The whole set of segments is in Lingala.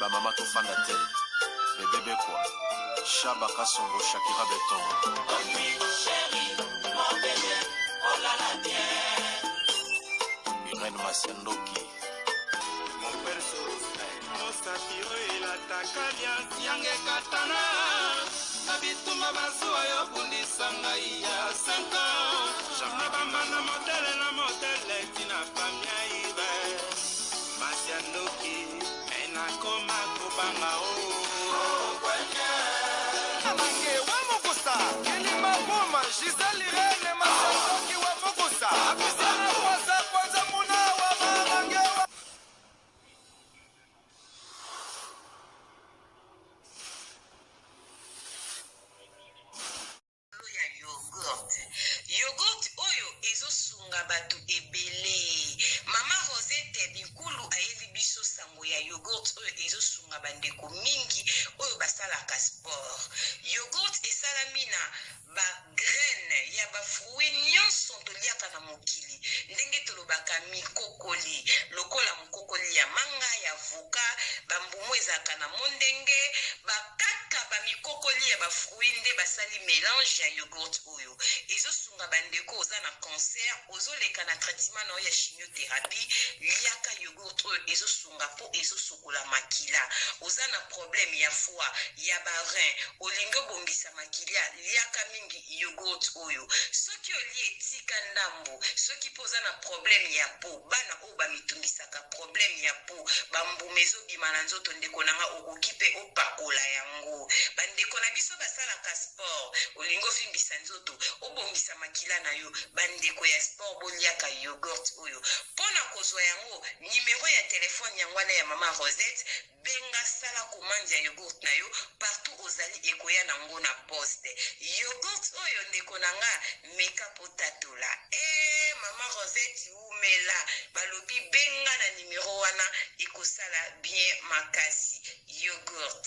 ba mama to fanda te bébé quoi Chaba Kasongo Shakira Beton Irène Masiandoki mon perso Osatiro ilatakalia siange katana Nabituma basua yo bundisanga iya 5 ans Jamna bamana modele tina famia ibe Masiandoki ena koma kubanga o Amange wa mokosa Kelima boma Giselle Irene Masiandoki wa mokosa Abisana kwanza muna wa mamange wa Yogurt oyo ezosunga batu ebele. Mama Rosette Bikulu ayebi biso sango ya yogurt oyo ezosunga bandeko mingi oyo basalaka sport. Yogurt esalami na ba graine ya ba fruit nyonso toliaka na mokili. Ndenge tolobaka mikokoli, lokola mokokoli ya manga ya avocat, bambumu ezaka na mondenge, bakaka ba mikokoli ya ba fruit nde basali mélange ya yogurt oyo. Ezosunga bandeko oza na cancer, ozoleka na traitement na ya chimiothérapie, liaka yogurt oyo ezosunga po ezosokola makila. Oza na problème ya foie, ya ba rein, olingo bongisa makila, liaka mingi yogurt oyo. Soki oli etika ndambo, soki poza na problème ya po, bana o ba mitungisaka problème ya po, bambumezo bimana nzoto ndeko nanga okokipe opakola yango. Bandeko na biso basalaka sport, olingo fimbisa nzoto, obongisa makila na yo, bandeko ya sport boliaka yogurt oyo. Pona kozwa yango, numéro ya telefone yangwana ya mama Rosette, benga sala commande ya yogurt na yo, partout ozali ekoya nango na poste. Yogurt oyo ndeko nanga meka potatola. Mama Rosette umela, balobi benga na numéro wana, ekosala bien makasi. Yogurt.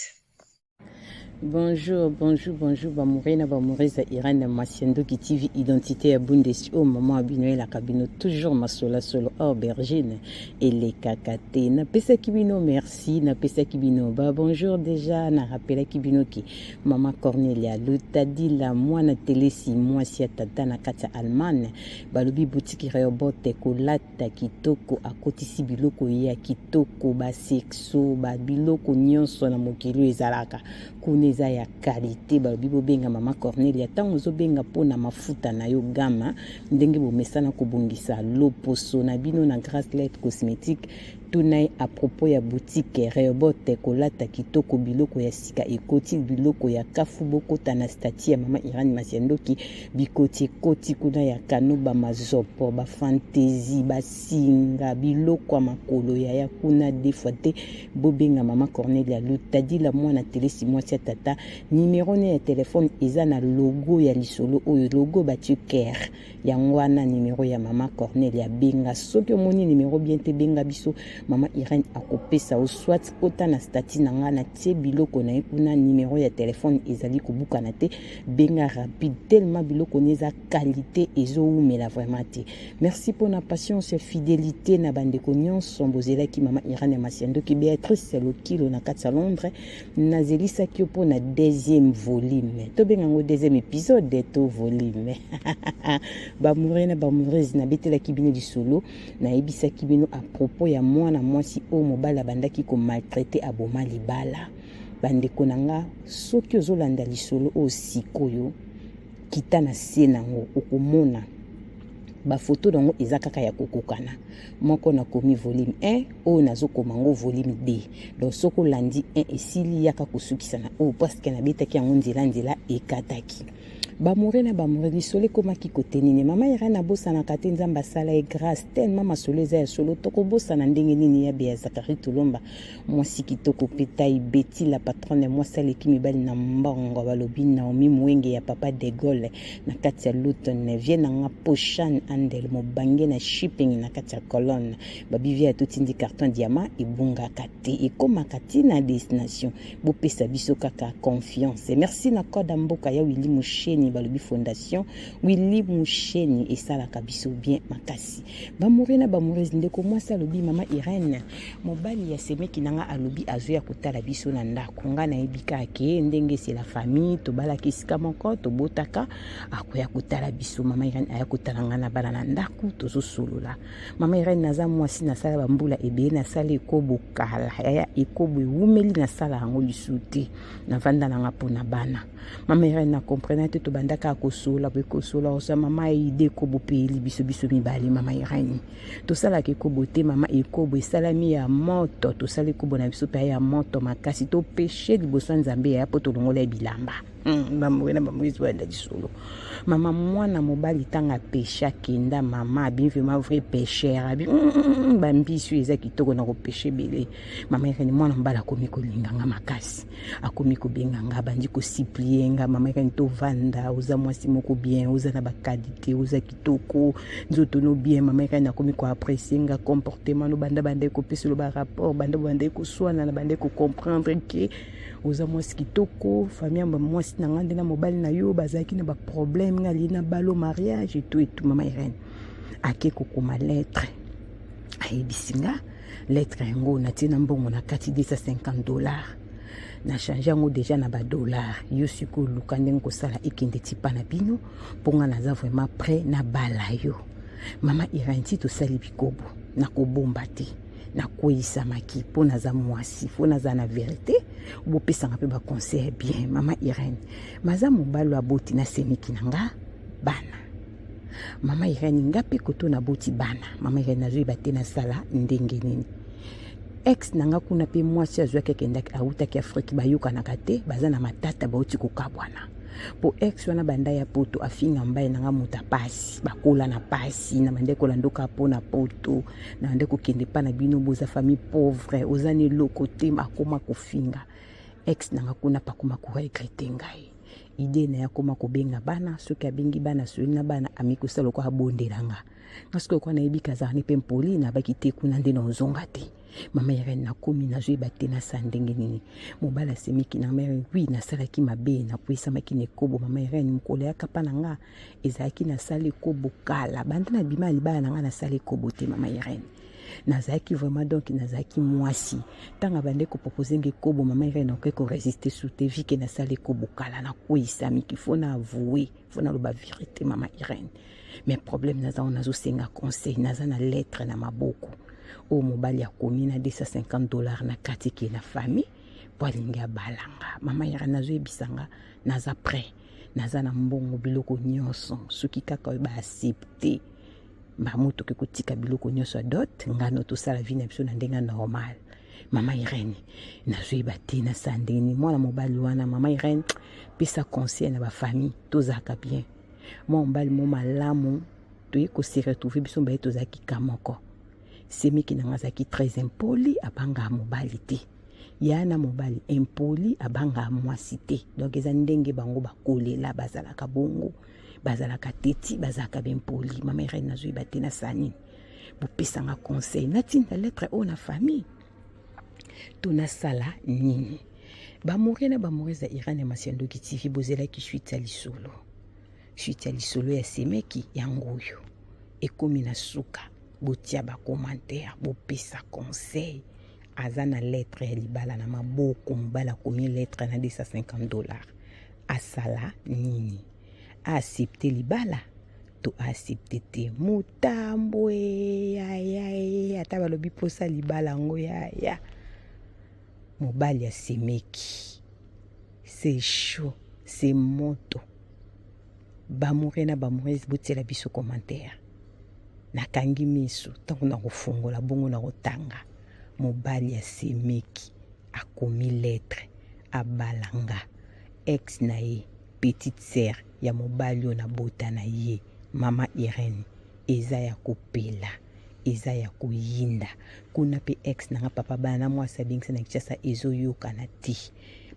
Bonjour, Bamurena, Bamureza, Irène Masiandoki TV, identité à Bundesi, oh maman Abinoé, la cabine, toujours ma sola solo, aubergine, et les cacatés. Na pesa kibino, merci, na pesa kibino, bah bonjour déjà, na rappela kibino ki, maman Cornelia, l'utadi la moi na télé si moi si tata na katia Allemagne, balobi boutique reobote kolata kitoko, akotisi biloko ya kitoko, ba sexo, ba biloko nyonso na mokilo ezalaka. Kuneza ya qualité balobi bobenga mama Cornelia tango zobenga pona mafuta na yo gama ndenge bomesana kobongisa loposo na bino na Gracelette cosmétique tunai à propos ya boutique Rehoboth kolata kitoko biloko ya sika ekoti biloko ya kafu bokota na stati ya mama Irène Masiandoki bikoti koti kuna ya kanoba mazopo ba fantaisie ba singa biloko ya makolo ya kuna defote bobenga mama Cornelia lutadi la mwana télé si moi tata numéro ne ya téléphone eza na logo ya lisolo oyo logo batu cœur ya ngwana numéro ya mama Cornelia benga soki omoni numéro bien te benga biso mama Irène akopesa o soit kota na stati na nga na tie biloko na kuna numéro ya téléphone ezali kobuka na te benga rapide tellement biloko neza qualité ezo umela vraiment te. Merci pour na patience et fidélité na bandeko nyonso mbozela ki mama Irène Masiandoki Béatrice Lokilo na kati ya Londres na zelisa ki pour na deuxième volume to benga ngo deuxième épisode de to volume ba murena ba murezi na betela kibino di solo na ebisa kibino à propos ya mwana mwasi o mobala bandaki ko maltraiter aboma libala bandeko nanga soki ozolanda lisolo o sikoyo kita na senango okomona ba photo dango eza kaka ya kokokana moko na komi volume 1 o nazo komango volume 2 donc soko landi 1 esili yaka kusukisa na o parce que na betaki yango nzela ekataki bamurena bamureli sole komaki kotenine mama Irène na bosa na kate nzamba sala e grâce tellement masolo eza ya solo toko bosa na ndenge nini ya Bea Zakari Tulomba mwasi kitoko petai Betty la patronne moi saleki mibali na mbongo balobi Naomi Mwenge ya papa de Gaulle na kati ya Luton vienne nga Pochan Andel mobange na shipping na kati ya Colonne babivi ya totindi carton diamant ebunga kate ekoma kati na destination bopesa biso kaka confiance merci na koda mboka ya Willy Musheni Musheni balobi fondation Willy Musheni esalaka biso bien makasi bamorena bamorezi ndeko mwasi alobi mama Irene mobali ya semeki nanga alobi azoya kotala biso na ndako nga nayebika ake ndenge c'est la famille tobalaki esika moko tobotaka akoya kotala biso mama Irene aya kotala nga na bana na ndako tozosolola mama Irene naza mwasi nasala bambula ebele nasala ekobo kala aya ekobo ewumeli nasala yango lisusu te navanda nanga mpona bana mama Irene na comprena te tobandaka kosola bekosola osa mama ide ekobo peli biso mibali mama Irene tosalaka ekobo te mama ekobo esalami ya moto tosala ekobo na biso mpe ya moto makasi topeshe liboso ya nzambe ya po tolongola bilamba bamwena bamwezi wanda disolo mama mwana mobali tanga pesha kenda mama abi vraiment vrai pêcheur abi bambisu eza kitoko na kopeshe bele mama Irene mwana mbala akomi kolinganga makasi akomi kobenganga bandi kosiplienga mama Irene tovanda oza mwasi moko bien oza na bakadite oza kitoko nzoto no bien mama Irene akomi koapresienga comportement no banda kopeselo ba rapport banda koswana na banda ko comprendre que oza mwasi kitoko famille mba mwasi na ngande na mobali na yo bazaki na ba problème ngali na balo mariage et tout mama Irene ake kokoma lettre ayebisinga lettre yango na tina mbongo na kati $250 na change yango déjà na ba dollar yo siko luka ndenge kosala ekende tipa na bino ponga naza vraiment prêt na bala yo mama Irene ti tosali bikobo na kobomba te na koyisa maki po naza mwasi fo naza na vérité bopesanga pe ba conseil bien mama Irene maza mobalo aboti na semiki nanga bana mama Irene ngape koto na boti bana mama Irene nazo ibate na sala ndenge nini ex nanga kuna pe mwasi azwaki kendaki autaki Afrique bayoka na kate baza na matata bauti kokabwana po ex wana banda ya poto afinga mbaye nanga muta pasi bakola na pasi na mande kola ndoka po na poto na mande kokende pa na bino boza famille pauvre ozani lokote makoma kofinga ex nanga kuna pakoma ko regrete ngai ide na yakoma kobenga bana soki abengi bana soli na bana amikosala ko abondelanga ngasko ko na ebika zani pe mpoli na bakite kuna nde na ozonga te mama Irene na komi na zo ibate na sandenge nini mobala semiki na mère oui na salaki mabe na puisa makine kobo mama Irene mukole ya kapa na nga ezaki na sale kobo kala banda na bima libala na nga na sale kobo te mama Irene nazaki vraiment donc nazaki mwasi tanga bande ko proposer nge kobo mama Irene ko ko résister sous te vie que na sale kobo kala na kuisa miki fona avouer fona lo ba vérité mama Irene mais problème naza on nazo senga conseil naza na lettre na maboko o mobali akomi na $250 na kati ki na famille po alinga balanga mama Irene nazo ebisanga naza prêt naza na mbongo biloko nyonso soki kaka ba accepter ba moto ke kotika biloko nyonso dot ngano to sala vie na biso na ndenga normal mama Irene nazo ibate na sandeni mwana mobali wana mama Irene pesa conseil na ba famille tozaka bien mo mbali mo malamu to yeko se retrouver biso ba tozaki kamoko semiki na ngazaki très impoli abanga mobali te yana mobali impoli abanga mwasi te donc eza ndenge bango bakolela bazalaka bongo bazalaka teti bazalaka bempoli mama Irene nazo ibate na sani bopesanga conseil natinda lettre o na famille tona sala nini bamorena bamoreza Irene Masiandoki TV bozelaki suite ya lisolo ya semeki yangoyo ekomi na suka botia ba commentaire bopesa conseil aza na lettre ya libala na maboko mbala komi lettre na $250 asala nini accepter libala to accepter te mutambo ya ata balobi posa libala ngo ya mobali ya semeki c'est chaud c'est moto bamorena bamorezi botiela biso commentaire nakangi miso tango na kofungola bongo na kotanga mobali ya semeki akomi lettre abalanga ex na ye petite sœur ya mobali o na bota na ye mama Irene eza ya kopela eza ya koyinda kuna pe ex nanga papa bana mwasi abingisa na Kinshasa ezoyoka na ti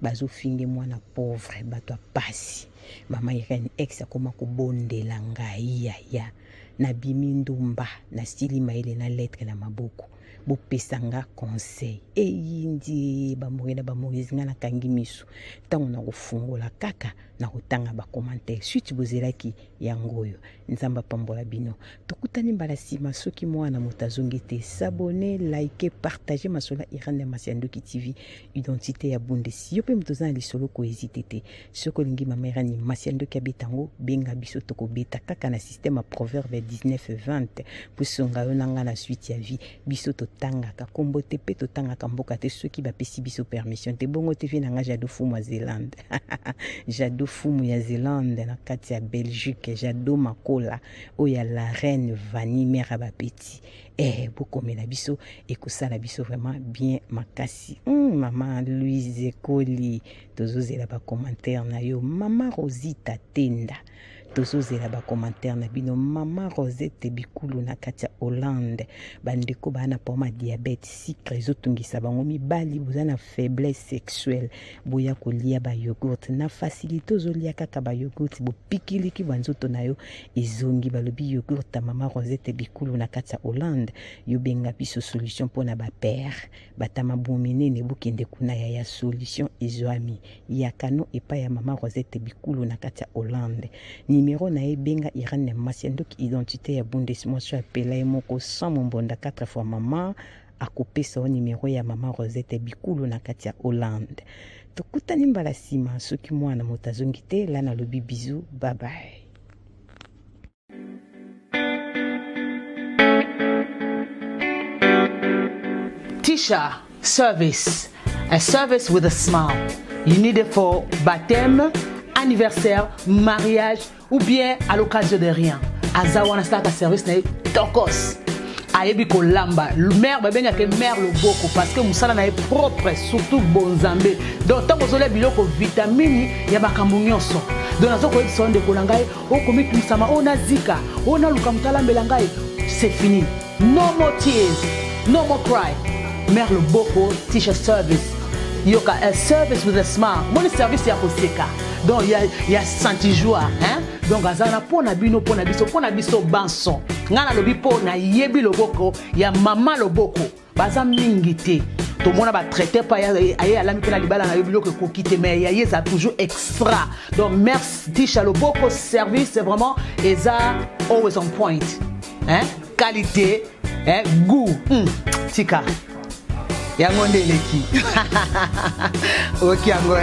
bazofinge mwana pauvre bato apasi mama Irene ex akoma kobondela ngai ya na bimi ndumba na stili maile na lettre na maboko bopesanga conseil eyindi bamorena bamorezi nga nakangi miso ntango na kofungola kaka na kotanga bacommentaire suite bozelaki yango oyo nzambe apambola bino tokutani mbala nsima soki mwana moto azongi te s'abonner like partager masola Irene Masiandoki TV identité ya bundesi yo mpe moto oza na lisolo kohésite te soki olingi mama Irene Masiandoki abetango benga biso tokobeta kaka na système ya proverbe 19:20 po songa yo nanga na suite ya vie biso totangaka kombo te mpe totangaka mboka te soki bapesi biso permission te bongo te vie nanga Jado Fumu ya Zélande Jado Fumu ya Zélande na kati ya Belgique Jado Makola oya la reine Vani mère bapeti bokomela biso ekosala biso vraiment bien makasi mama Louise Koli tozozela ba commentaire na yo mama Rosita Tenda tozozela ba commentaire na bino mama Rosette Bikulu na kati ya Hollande bandeko bana poma diabète sucre ezotungisa bango mibali boza na faiblesse sexuelle boya kolia ba yogurt na facilité ozolia kaka ba yogurt bopikiliki banzoto na yo ezongi balobi yogurt mama Rosette Bikulu na kati ya Hollande yo benga biso solution pona ba père batama bominene bokende kuna ya solution ezwami yakano epa ya mama Rosette Bikulu na kati ya Hollande numéro na ebenga Irene Masiandoki identité ya bundesi mwasi apela ye moko sans mombonda 4 fois mama akopesa o numéro ya mama Rosette Bikulu na kati ya Hollande tokutani mbala nsima soki mwana moto azongi te la nalobi bizu bye bye. Tisha service, a service with a smile. You need it for baptême, anniversaire, mariage ou bien à l'occasion de rien. Azawana start a service na tokos. Ayebi ko lamba. Mère babenga ke mère le boko parce que musala na propre surtout bonzambe. Donc tant que biloko vitamine ya makambo nyonso. Donc nazo ko sonde ko langai o komi kusama o nazika o na luka mutala mbelangai c'est fini. No more tears, no more cry. Mère le boko Tisha service. Yoka a service with a smile. Mon service ya koseka. Donc il y a senti joie hein. Donc azana pona bino pona biso banson. Ngana lobi pona yebi loboko ya mama loboko. Baza mingi te. Tout le monde va traiter par aye ala mikela libala na yobilo que kokite mais yaye ça toujours extra. Donc merci Tisha loboko service c'est vraiment eza always on point. Hein? Qualité, hein? Goût. Tika. Yango ndeleki. OK yango.